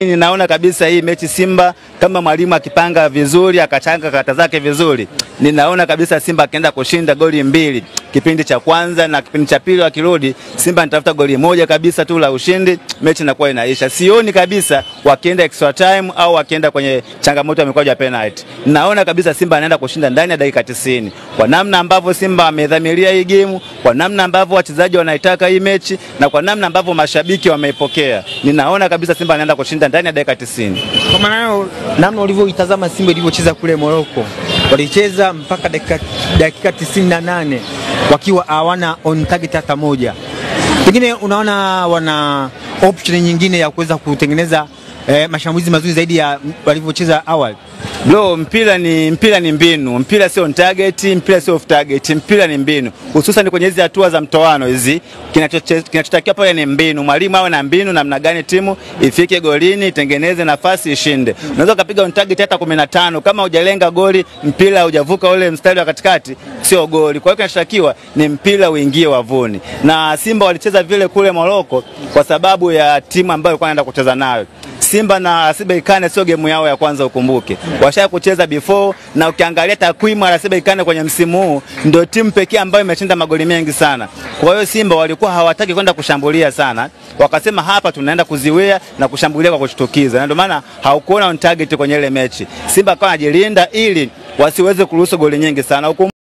Ninaona kabisa hii mechi Simba kama mwalimu akipanga vizuri, akachanga kata zake vizuri, ninaona kabisa Simba akienda kushinda goli 2 kipindi cha kwanza, na kipindi cha pili wakirudi Simba nitafuta goli 1 kabisa tu la ushindi, mechi inakuwa inaisha. Sioni kabisa wakienda extra time au wakienda kwenye changamoto ya mikwaju ya penalty. Naona kabisa Simba anaenda kushinda ndani ya dakika 90. Kwa namna ambavyo Simba amedhamiria hii game, kwa namna ambavyo wachezaji wanaitaka hii mechi, na kwa namna ambavyo mashabiki wameipokea, ninaona kabisa Simba anaenda kushinda ndani ya dakika 90. Kwa maana namna ulivyoitazama Simba ilivyocheza kule Morocco, walicheza mpaka dakika 98 wakiwa hawana on target hata moja. Pengine unaona wana option nyingine ya kuweza kutengeneza mashambulizi mazuri zaidi ya walivyocheza awali? Bro, mpira ni mbinu, mpira sio on target, mpira sio off target, mpira ni mbinu. Hususan kwenye hizi hatua za mtoano hizi, kinachotakiwa pale ni mbinu. Mwalimu awe na mbinu namna gani timu ifike golini, itengeneze nafasi, ishinde. Unaweza kupiga on target hata 15, kama hujalenga goli, mpira hujavuka ule mstari wa katikati, sio goli. Kwa hiyo kinachotakiwa ni mpira uingie wavuni. Na Simba walicheza vile kule Morocco kwa sababu ya timu ambayo ilikuwa inaenda kucheza nayo. Simba na RS Berkane sio game yao ya kwanza, ukumbuke. Washaya kucheza before, na ukiangalia takwimu RS Berkane kwenye msimu huu ndio timu pekee ambayo imeshinda magoli mengi sana. Kwa hiyo Simba walikuwa hawataki kwenda kushambulia sana. Wakasema hapa tunaenda kuziwia na kushambulia kwa kushtukiza. Na ndio maana haukuona on target kwenye ile mechi. Simba kwa anajilinda ili wasiweze kuruhusu goli nyingi sana.